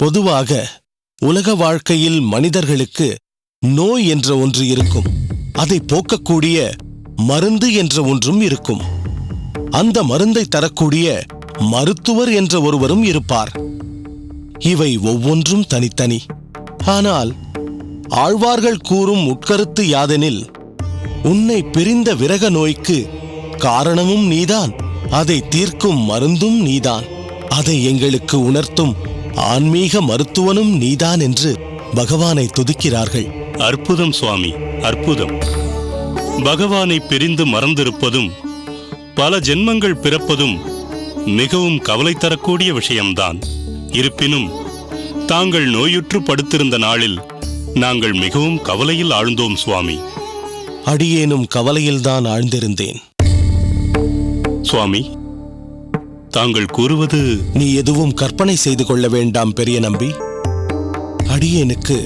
பொதுவாக உலக வாழ்க்கையில் மனிதர்களுக்கு நோய் என்ற ஒன்று இருக்கும். அதை போக்கக்கூடிய மருந்து என்ற ஒன்றும் இருக்கும். அந்த மருந்தை தரக்கூடிய மருத்துவர் என்ற ஒருவரும் இருப்பார். இவை ஒவ்வொன்றும் தனித்தனி. ஆனால் ஆழ்வார்கள் கூறும் உட்கருத்து யாதெனில், உன்னை பிரிந்த விரக நோய்க்கு காரணமும் நீதான், அதை தீர்க்கும் மருந்தும் நீதான், அதை எங்களுக்கு உணர்த்தும் ஆன்மீக மருத்துவனும் நீதான் என்று பகவானை துதிக்கிறார்கள். அற்புதம் சுவாமி, அற்புதம். பகவானை பிரிந்து மறந்திருப்பதும் பல ஜென்மங்கள் பிறப்பதும் மிகவும் கவலை தரக்கூடிய விஷயம்தான். இருப்பினும் தாங்கள் நோயுற்று படுத்திருந்த நாளில் நாங்கள் மிகவும் கவலையில் ஆழ்ந்தோம் சுவாமி. அடியேனும் கவலையில்தான் ஆழ்ந்திருந்தேன். சுவாமி, தாங்கள் கூறுவது... நீ எதுவும் கற்பனை செய்து கொள்ள வேண்டாம் பெரிய நம்பி. அடியேனுக்கு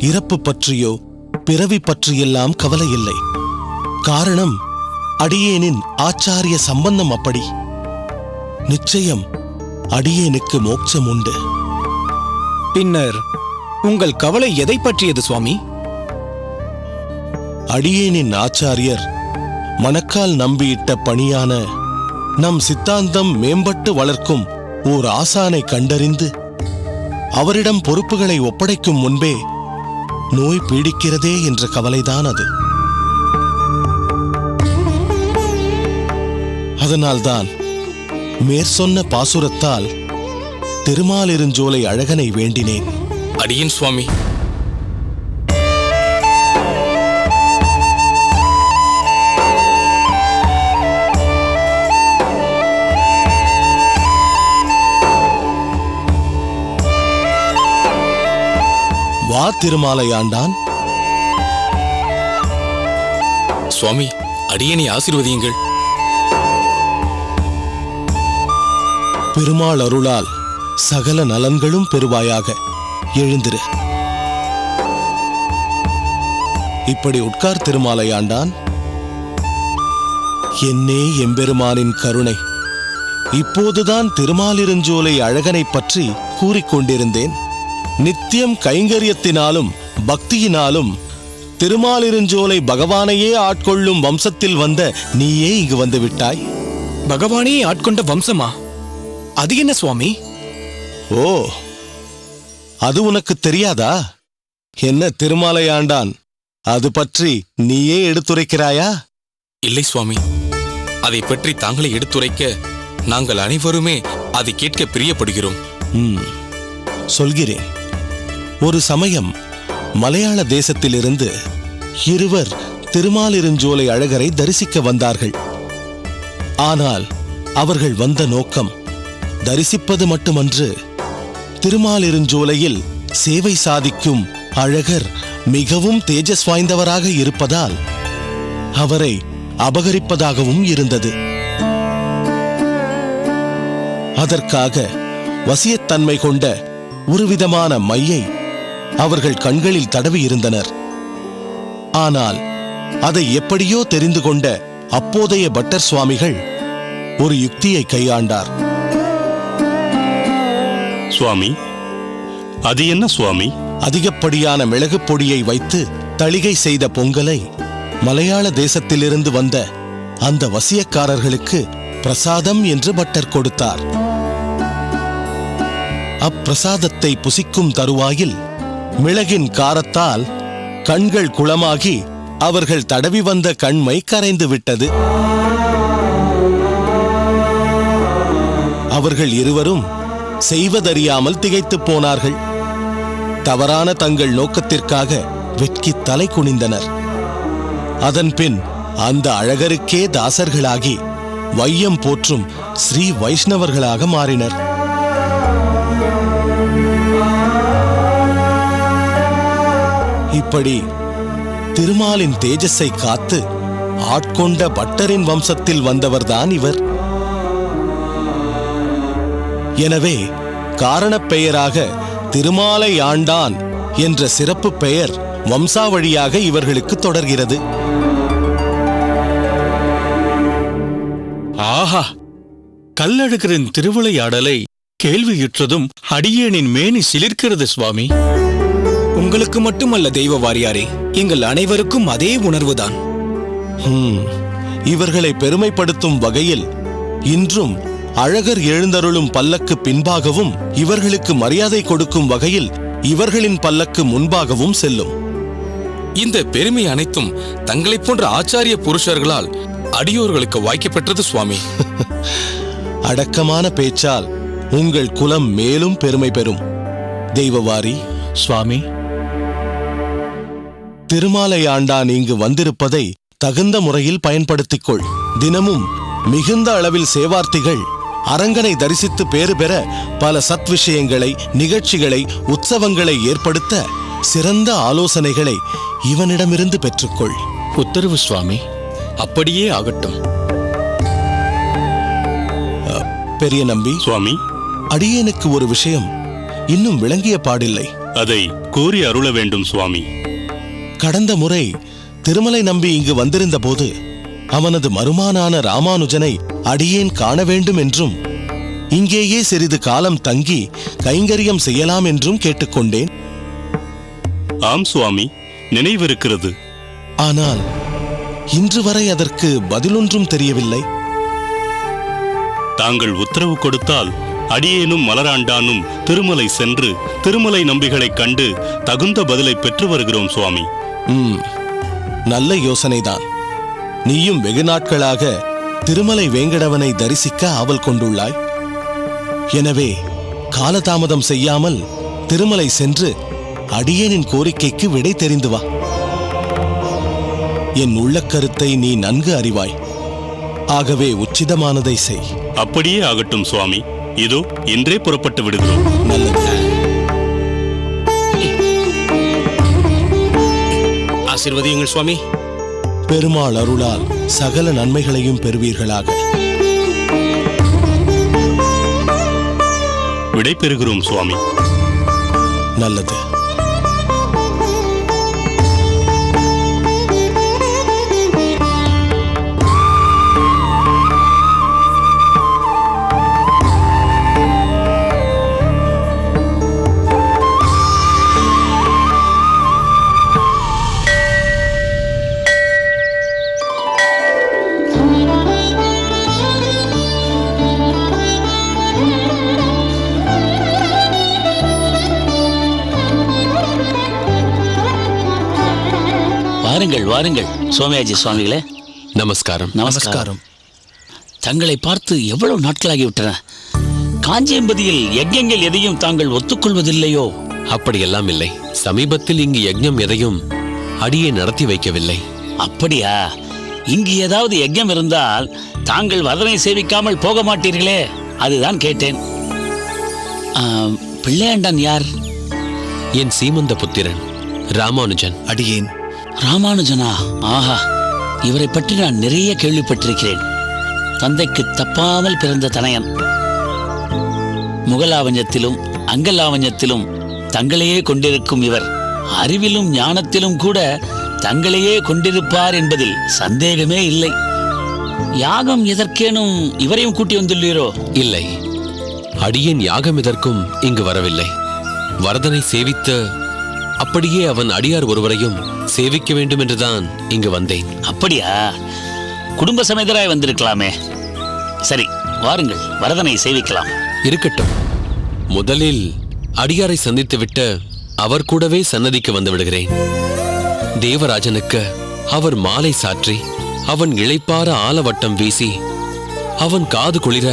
இறப்பு பற்றியோ பிறவி பற்றியெல்லாம் கவலை இல்லை. காரணம், அடியேனின் ஆச்சாரிய சம்பந்தம் அப்படி. நிச்சயம் அடியேனுக்கு மோட்சம் உண்டு. பின்னர் உங்கள் கவலை எதை பற்றியது சுவாமி? அடியேனின் ஆச்சாரியர் மணக்கால் நம்பியிட்ட பணியான நம் சித்தாந்தம் மேம்பட்டு வளர்க்கும் ஓர் ஆசானை கண்டறிந்து அவரிடம் பொறுப்புகளை ஒப்படைக்கும் முன்பே நோய் பீடிக்கிறதே என்ற கவலைதான் அது. அதனால்தான் மேற்சொன்ன பாசுரத்தால் திருமாலிருஞ்சோலை அழகனை வேண்டினேன். அடியேன் சுவாமி. வா திருமாலையாண்டான். சுவாமி, அடியேனை ஆசீர்வதியுங்கள். பெருமாள் அருளால் சகல நலன்களும் பெறுவாயாக. எழுந்திரு. இப்படி உட்கார் திருமாலையாண்டான். என்னே எம்பெருமானின் கருணை. இப்போதுதான் திருமாலிருஞ்சோலை அழகனை பற்றி கூறிக்கொண்டிருந்தேன். நித்தியம் கைங்கரியத்தினாலும் பக்தியினாலும் திருமாலிருஞ்சோலை பகவானையே ஆட்கொள்ளும் வம்சத்தில் வந்த நீயே இங்கு வந்து விட்டாய். பகவானே ஆட்கொண்ட வம்சமா? அது என்ன சுவாமி? ஓ, அது உனக்கு தெரியாதா? என்ன திருமாலையாண்டான், அது பற்றி நீயே எடுத்துரைக்கிறாயா? இல்லை சுவாமி, அதை பற்றி தாங்களை எடுத்துரைக்க நாங்கள் அனைவருமே அதை கேட்க பிரியப்படுகிறோம். சொல்கிறேன். ஒரு சமயம் மலையாள தேசத்திலிருந்து இருவர் திருமாலிருஞ்சோலை அழகரை தரிசிக்க வந்தார்கள். ஆனால் அவர்கள் வந்த நோக்கம் தரிசிப்பது மட்டுமன்று, திருமாலிருஞ்சோலையில் சேவை சாதிக்கும் அழகர் மிகவும் தேஜஸ் வாய்ந்தவராக இருப்பதால் அவரை அபகரிப்பதாகவும் இருந்தது. அதற்காக வசியத்தன்மை கொண்ட ஒருவிதமான மையை அவர்கள் கண்களில் தடவியிருந்தனர். ஆனால் அதை எப்படியோ தெரிந்து கொண்ட அப்போதைய பட்டர் சுவாமிகள் ஒரு யுக்தியை கையாண்டார். சுவாமி, அது என்ன சுவாமி? அதிகப்படியான மிளகு பொடியை வைத்து தளிகை செய்த பொங்கலை மலையாள தேசத்திலிருந்து வந்த அந்த வசியக்காரர்களுக்கு பிரசாதம் என்று பட்டர் கொடுத்தார். அப்பிரசாதத்தை புசிக்கும் தருவாயில் மிளகின் காரத்தால் கண்கள் குளமாகி அவர்கள் தடவி வந்த கண்மை கரைந்து விட்டது. அவர்கள் இருவரும் செய்வதறியாமல் திகைத்துப் போனார்கள். தவறான தங்கள் நோக்கத்திற்காக வெட்கி தலை குனிந்தனர். அதன்பின் அந்த அழகருக்கே தாசர்களாகி வையம் போற்றும் ஸ்ரீ வைஷ்ணவர்களாக மாறினர். இப்படி திருமாலின் தேஜஸை காத்து ஆட்கொண்ட பட்டரின் வம்சத்தில் வந்தவர்தான் இவர். எனவே காரணப் பெயராக திருமாலையாண்டான் என்ற சிறப்பு பெயர் வம்சாவழியாக இவர்களுக்கு தொடர்கிறது. ஆஹா! கல்லழகரின் திருவிளையாடலை கேள்வியுற்றதும் அடியேனின் மேனி சிலிர்க்கிறது சுவாமி. உங்களுக்கு மட்டுமல்ல தெய்வ வாரியாரே, எங்கள் அனைவருக்கும் அதே உணர்வுதான். இவர்களை பெருமைப்படுத்தும் வகையில் இன்றும் அழகர் எழுந்தருளும் பல்லக்கு பின்பாகவும் இவர்களுக்கு மரியாதை கொடுக்கும் வகையில் இவர்களின் பல்லக்கு முன்பாகவும் செல்லும். இந்த பெருமை அனைத்தும் தங்களைப் போன்ற ஆச்சாரிய புருஷர்களால் அடியோர்களுக்கு வாய்க்கப்பெற்றது சுவாமி. அடக்கமான பேச்சால் உங்கள் குலம் மேலும் பெருமை பெறும். தெய்வவாரி சுவாமி, திருமாலை ஆண்டான் இங்கு வந்திருப்பதை தகுந்த முறையில் பயன்படுத்திக் கொள். தினமும் மிகுந்த அளவில் சேவார்த்திகள் அரங்கனை தரிசித்து பேறு பெற பல சத்விஷயங்களை, நிகழ்ச்சிகளை, உற்சவங்களை ஏற்படுத்த சிறந்த ஆலோசனைகளை இவனிடமிருந்து பெற்றுக்கொள். உத்தரவு சுவாமி. அப்படியே ஆகட்டும். பெரிய நம்பி சுவாமி, அடியேனுக்கு ஒரு விஷயம் இன்னும் விளங்கிய பாடில்லை. அதை கூறி அருள வேண்டும் சுவாமி. கடந்த முறை திருமலை நம்பி இங்கு வந்திருந்த போது அவனது மருமானான ராமானுஜனை அடியேன் காண வேண்டும் என்றும் இங்கேயே சிறிது காலம் தங்கி கைங்கரியம் செய்யலாம் என்றும் கேட்டுக்கொண்டேன். ஆம் சுவாமி, நினைவிருக்கிறது. ஆனால் இன்று வரை அதற்கு பதிலொன்றும் தெரியவில்லை. தாங்கள் உத்தரவு கொடுத்தால் அடியேனும் மலராண்டானும் திருமலை சென்று திருமலை நம்பிகளைக் கண்டு தகுந்த பதிலை பெற்று வருகிறோம் சுவாமி. நல்ல யோசனைதான். நீயும் வெகு நாட்களாக திருமலை வேங்கடவனை தரிசிக்க ஆவல் கொண்டுள்ளாய். எனவே காலதாமதம் செய்யாமல் திருமலை சென்று அடியேனின் கோரிக்கைக்கு விடை தெரிந்து வா. என் உள்ளக்கருத்தை நீ நன்கு அறிவாய். ஆகவே உச்சிதமானதை செய். அப்படியே ஆகட்டும் சுவாமி. இதோ இன்றே புறப்பட்டு விடுகிறோம். நல்லது. ஆசீர்வதியுங்கள் சுவாமி. பெருமாள் அருளால் சகல நன்மைகளையும் பெறுவீர்களாக. விடை பெறுகிறோம் சுவாமி. நல்லது. வாருங்கள் வாருங்கள் சோமயாஜி சுவாமிகளே. நமஸ்காரம். நமஸ்காரம். தங்களை பார்த்து எவ்வளவு நாட்களாகிவிட்டன. காஞ்சியம்பதியில் யஜ்ஞங்கள் எதையும் தாங்கள் ஒத்துக்கொள்வதில்லையோ? அப்படியெல்லாம் இல்லை. சமீபத்தில் இங்கு யஜ்ஞம் எதையும் அடியே நடத்தி வைக்கவில்லை. அப்படியா? இங்கு ஏதாவது யஜ்ஞம் இருந்தால் தாங்கள் வரதனை சேவிக்காமல் போக மாட்டீர்களே, அதுதான் கேட்டேன். பிள்ளையாண்டான் யார்? என் சீமந்த புத்திரன் ராமானுஜன். அடியேன். ராமானுஜனா? ஆஹா, இவரை பற்றி நான் நிறைய கேள்விப்பட்டிருக்கிறேன். தந்தைக்கு தப்பாமல் பிறந்த தனையன். முகலாவஞ்சத்திலும் அங்கலாவஞ்சத்திலும் தங்களையே கொண்டிருக்கும் இவர் அறிவிலும் ஞானத்திலும் கூட தங்களையே கொண்டிருப்பார் என்பதில் சந்தேகமே இல்லை. யாகம் எதற்கேனும் இவரையும் கூட்டி வந்துள்ளீரோ? இல்லை, அடியேன் யாகம் எதற்கும் இங்கு வரவில்லை. வரதனை சேவித்த அப்படியே அவன் அடியார் ஒருவரையும் சேவிக்க வேண்டும் என்றுதான் இங்கு வந்தேன். அப்படியா? குடும்ப சமேதராய் வந்திருக்கலாமே. சரி, வாருங்கள், வரதனை சேவிக்கலாம். இருக்கட்டும். முதலில் அடியாரை சந்தித்துவிட்டு அவர் கூடவே சன்னதிக்கு வந்து விடுகிறேன். தேவராஜனுக்கு அவர் மாலை சாற்றி அவன் இளைப்பார ஆலவட்டம் வீசி அவன் காது குளிர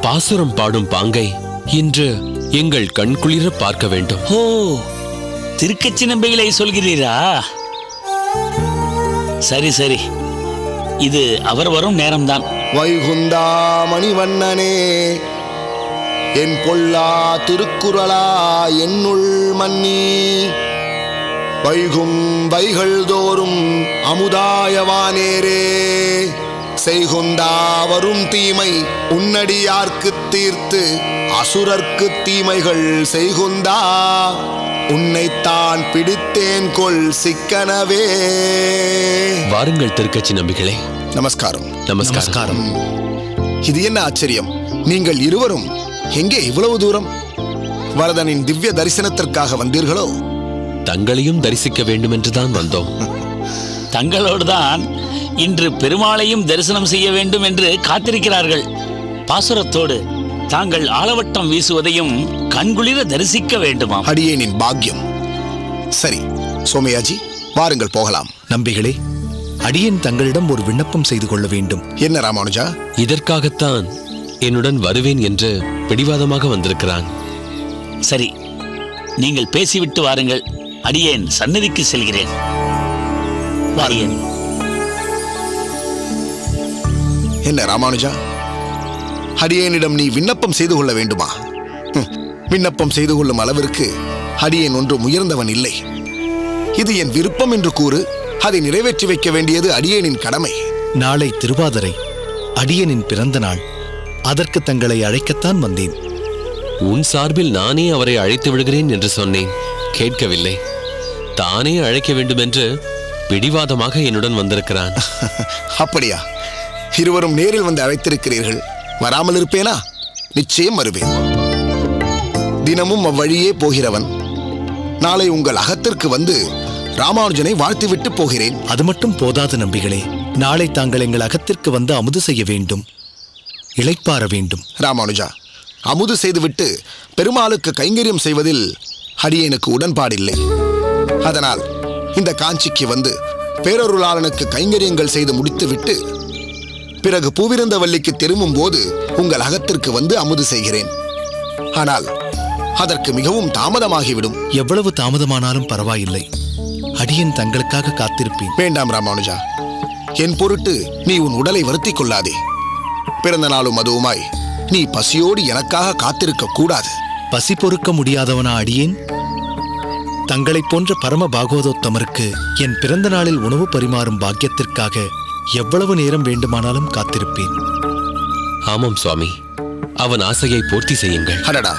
பாசுரம் பாடும் பாங்கை இன்று எங்கள் கண் குளிர பார்க்க வேண்டும். ஓ, திருக்கச்சி நம்பிகளை சொல்கிறீரா? சரி சரி, இது அவர் வரும் நேரம்தான். வைகுந்தா மணிவண்ணனே, என் பொல்லா திருக்குறளா என்னுள் மன்னி, வைகும் வைகள் தோறும் அமுதாயவானேரே, செய்குந்தா வரும் தீமை உன்னடியார்க்கு தீர்த்து அசுரர்க்கு தீமைகள் செய்குந்தா, உன்னைத்தான் பிடித்தேன் கொள் சிக்கனவே. வாருங்கள் திருக்கச்சி நம்பிகளே. நமஸ்காரம். நமஸ்காரம். இது என்ன ஆச்சரியம்! நீங்கள் இருவரும் எங்கே இவ்வளவு தூரம்? வரதனின் திவ்ய தரிசனத்திற்காக வந்தீர்களோ? தங்களையும் தரிசிக்க வேண்டும் என்றுதான் வந்தோம். தங்களோடுதான் இன்று பெருமாளையும் தரிசனம் செய்ய வேண்டும் என்று காத்திருக்கிறார்கள். பாசுரத்தோடு தாங்கள் ஆலவட்டம் வீசுவதையும் கண்குளிர தரிசிக்க வேண்டுமாம். அடியேனின் பாக்கியம். சரி சோமயாஜி, வாருங்கள் போகலாம். நம்பிகளே, அடியேன் தங்களிடம் ஒரு விண்ணப்பம் செய்து கொள்ள வேண்டும். என்ன ராமானுஜா? இதற்காகத்தான் என்னுடன் வருவேன் என்று பிடிவாதமாக வந்திருக்கிறான். சரி, நீங்கள் பேசிவிட்டு வாருங்கள். அடியேன் சன்னதிக்கு செல்கிறேன். வாரியன். என்ன ராமானுஜா, அடியேனிடம் நீ விண்ணப்பம் செய்து கொள்ள வேண்டுமா? விண்ணப்பம் செய்து கொள்ளும் அளவிற்கு அடியேன் ஒன்றும் உயர்ந்தவன் இல்லை. இது என் விருப்பம் என்று கூறு, அதை நிறைவேற்றி வைக்க வேண்டியது அடியேனின் கடமை. நாளை திருவாதிரை, அடியேனின் பிறந்த நாள். அதற்கு தங்களை அழைக்கத்தான் வந்தேன். உன் சார்பில் நானே அவரை அழைத்து விடுகிறேன் என்று சொன்னேன். கேட்கவில்லை. தானே அழைக்க வேண்டும் என்று பிடிவாதமாக என்னுடன் வந்திருக்கிறான். அப்படியா? இருவரும் நேரில் வந்து அழைத்திருக்கிறீர்கள். வராமல் இருப்பேனா? நிச்சயம் வருவேன். தினமும் அவ்வழியே போகிறவன். நாளை உங்கள் அகத்திற்கு வந்து ராமானுஜனை வாழ்த்துவிட்டு போகிறேன். அது மட்டும் போதாது நம்பிகளே. நாளை தாங்கள் எங்கள் அகத்திற்கு வந்து அமுது செய்ய வேண்டும், இளைப்பாற வேண்டும். ராமானுஜா, அமுது செய்துவிட்டு பெருமாளுக்கு கைங்கரியம் செய்வதில் அடியேனுக்கு உடன்பாடில்லை. அதனால் இந்த காஞ்சிக்கு வந்து பேரருளாளனுக்கு கைங்கரியங்கள் செய்து முடித்துவிட்டு பிறகு பூவிருந்தவல்லிக்கு திரும்பும் போது உங்கள் அகத்திற்கு வந்து அமுது செய்கிறேன். ஆனால் அதற்கு மிகவும் தாமதமாகிவிடும். எவ்வளவு தாமதமானாலும் பரவாயில்லை. அடியேன் தங்களுக்காக காத்திருப்பேன். வேண்டாம் ராமானுஜா, என் பொருட்டு நீ உன் உடலை வருத்திக் கொள்ளாதே. பிறந்த நாளும் அதுவுமாய் நீ பசியோடு எனக்காக காத்திருக்க கூடாது. பசி பொறுக்க முடியாதவனா அடியேன்? தங்களைப் போன்ற பரம பாகவதோத்தமருக்கு என் பிறந்த நாளில் உணவு பரிமாறும் பாக்கியத்திற்காக எவ்வளவு நேரம் வேண்டுமானாலும் காத்திருப்பேன். ஆமாம் சுவாமி, அவன் ஆசையை பூர்த்தி செய்யுங்கள். அடடா,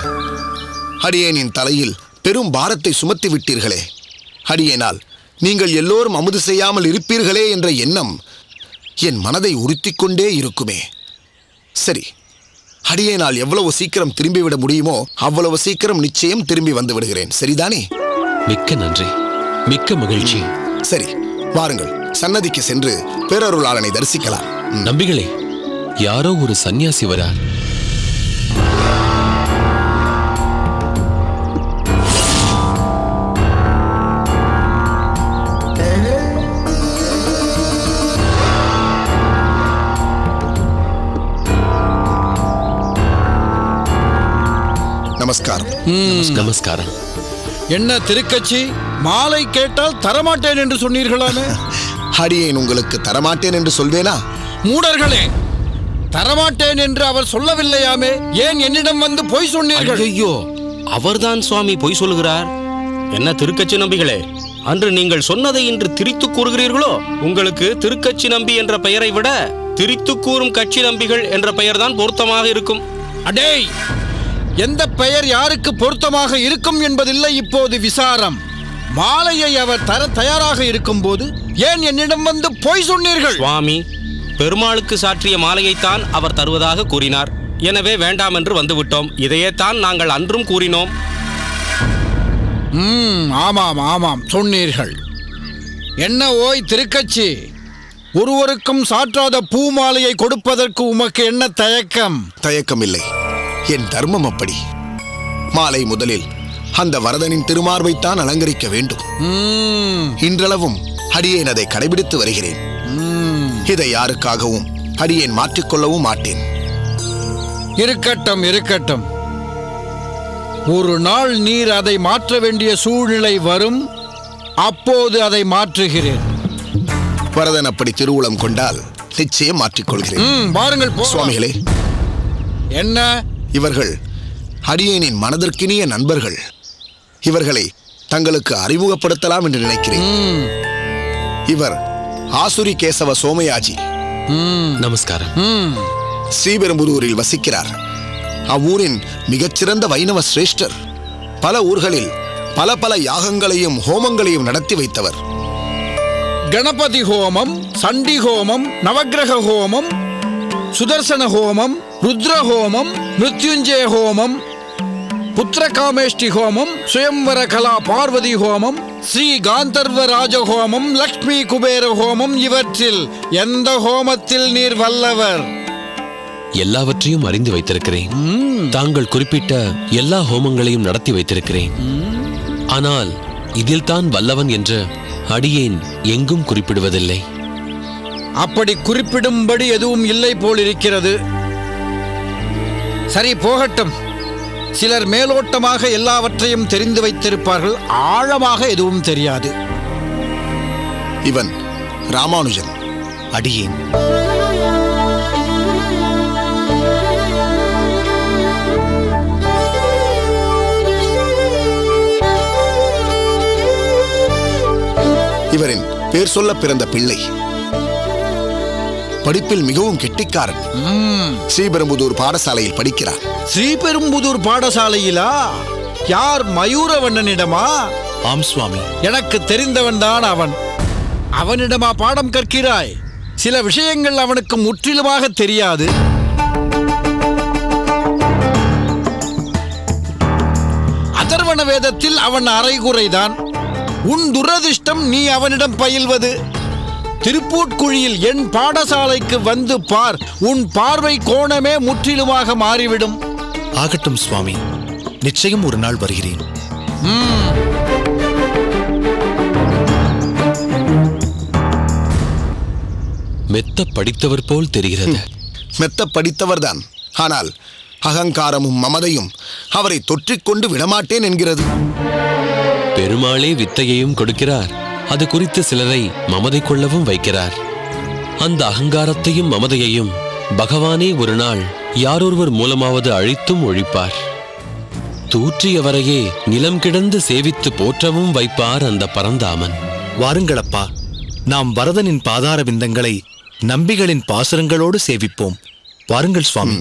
அடியேனின் தலையில் பெரும் பாரத்தை சுமத்தி விட்டீர்களே. அடியேனால் நீங்கள் எல்லோரும் அமுது செய்யாமல் இருப்பீர்களே என்ற எண்ணம் என் மனதை உறுத்திக் கொண்டே இருக்குமே. சரி, அடியேனால் எவ்வளவு சீக்கிரம் திரும்பிவிட முடியுமோ அவ்வளவு சீக்கிரம் நிச்சயம் திரும்பி வந்து விடுகிறேன். சரிதானே? மிக்க நன்றி, மிக்க மகிழ்ச்சி. சரி, வாருங்கள், சன்னதிக்கு சென்று பேரருளாளனை தரிசிக்கலாம். நம்பிகளே, யாரோ ஒரு சந்நியாசி வரார். நமஸ்காரம். நமஸ்காரம். என்ன திருக்கட்சி, மாலை கேட்டால் தரமாட்டேன் என்று சொன்னீர்களாமே? அடியேன் உங்களுக்கு தரமாட்டேன் என்று சொல்வேனா? மூடர்களே, தரமாட்டேன் என்று அவர் சொல்லவில்லையாமே, ஏன் என்னிடம் வந்து பொய் சொன்னீர்கள்? ஐயோ, அவர்தான் சுவாமி பொய் சொல்லுகிறார். என்ன திருக்கட்சி நம்பிகளே, அன்று நீங்கள் சொன்னதை இன்று திரித்து கூறுகிறீர்களோ? உங்களுக்கு திருக்கட்சி நம்பி என்ற பெயரை விட திரித்து கூறும் கட்சி நம்பிகள் என்ற பெயர்தான் பொருத்தமாக இருக்கும். அடேய், எந்த பெயர் யாருக்கு பொருத்தமாக இருக்கும் என்பதில்லை இப்போது விசாரம். மாலையை அவர் தர தயாராக இருக்கும் போது ஏன் என்னிடம் வந்து பொய் சொன்னீர்கள்? சுவாமி, பெருமாளுக்கு சாற்றிய மாலையைத்தான் அவர் தருவதாக கூறினார். எனவே வேண்டாம் என்று வந்துவிட்டோம். இதையே தான் நாங்கள் அன்றும் கூறினோம். ஆமாம் ஆமாம் சொன்னீர்கள். என்ன ஓய் திருக்கட்சி, ஒருவருக்கும் சாற்றாத பூ மாலையை கொடுப்பதற்கு உமக்கு என்ன தயக்கம்? தயக்கம் இல்லை, என் தர்மம் அப்படி. மாலை முதலில் அந்த வரதனின் திருமார்பைத்தான் அலங்கரிக்க வேண்டும். இன்றளவும் அடியேன் அதை கடைபிடித்து வருகிறேன். இதை யாருக்காகவும் அடியேன் மாற்றிக்கொள்ளவும் மாட்டேன். இருக்கட்டும் இருக்கட்டும். ஒரு நாள் நீர் அதை மாற்ற வேண்டிய சூழ்நிலை வரும், அப்போது அதை மாற்றுகிறேன். வரதன் அப்படி திருவுளம் கொண்டால் நிச்சயம் மாற்றிக்கொள்கிறேன். வாருங்கள் சுவாமிகளே. என்ன? இவர்கள் அடியேனின் மனதிற்கினிய நண்பர்கள். இவர்களை தங்களுக்கு அறிமுகப்படுத்தலாம் என்று நினைக்கிறேன். இவர் ஆசுரி கேசவ சோமயாஜி. நமஸ்காரம். ஸ்ரீபெரும்புதூரில் வசிக்கிறார். அவ்வூரின் மிகச்சிறந்த வைணவ சிரேஷ்டர். பல ஊர்களில் பல பல யாகங்களையும் ஹோமங்களையும் நடத்தி வைத்தவர். கணபதி ஹோமம், சண்டி ஹோமம், நவக்கிரக ஹோமம், சுதர்சன ஹோமம், ருத்ர ஹோமம், மிருத்யுஞ்சய ஹோமம், புத்திரகாமேஷ்டி ஹோமம், சுயம்வர கலா பார்வதி ஹோமம், ஸ்ரீ காந்தர்வ ராஜ ஹோமம், லக்ஷ்மி குபேர ஹோமம், இவற்றில் எந்த ஹோமத்தில் நீர் வல்லவர்? எல்லாவற்றையும் அறிந்து வைத்திருக்கிறேன். தாங்கள் குறிப்பிட்ட எல்லா ஹோமங்களையும் நடத்தி வைத்திருக்கிறேன். ஆனால் இதில் தான் வல்லவன் என்று அடியேன் எங்கும் குறிப்பிடுவதில்லை. அப்படி குறிப்பிடும்படி எதுவும் இல்லை போலிருக்கிறது. சரி, போகட்டும். சிலர் மேலோட்டமாக எல்லாவற்றையும் தெரிந்து வைத்திருப்பார்கள், ஆழமாக எதுவும் தெரியாது. இவன் ராமானுஜன். அடியேன் இவரின் பேர் சொல்ல பிறந்த பிள்ளை. படிப்பில் மிகவும் கெட்டிக்காரன். ஸ்ரீபெரும்புதூர் பாடசாலையில் படிக்கிறார். ஸ்ரீபெரும்புதூர் பாடசாலையிலா? யார், மயூரவண்ணனிடமா? ஆம் சுவாமி. எனக்கு தெரிந்தவன்தான் அவன். அவனிடமா பாடம் கற்கிறாய்? சில விஷயங்கள் அவனுக்கு முற்றிலுமாக தெரியாது. அதர்வண வேதத்தில் அவன் அரைகுறைதான். உன் துரதிர்ஷ்டம் நீ அவனிடம் பயில்வது. திருப்பூட்குழியில் என் பாடசாலைக்கு வந்து பார், உன் பார்வை கோணமே முற்றிலுமாக மாறிவிடும். ஆகட்டும் சுவாமி, நிச்சயம் ஒரு நாள் வருகிறேன். மெத்த படித்தவர் போல் தெரிகிறது. மெத்த படித்தவர்தான். ஆனால் அகங்காரமும் மமதையும் அவரை தொற்றிக்கொண்டு விடமாட்டேன் என்கிறது. பெருமாளே வித்தையையும் கொடுக்கிறார். அது குறித்து சிலரை மமதை கொள்ளவும் வைக்கிறார். அந்த அகங்காரத்தையும் மமதையையும் பகவானே ஒரு நாள் யாரொருவர் மூலமாவது அழித்தும் ஒழிப்பார். தூற்றியவரையே நிலம் கிடந்து சேவித்து போற்றவும் வைப்பார் அந்த பரந்தாமன். வாருங்களப்பா, நாம் வரதனின் பாதார விந்தங்களை நம்பிகளின் பாசுரங்களோடு சேவிப்போம். வாருங்கள் சுவாமி.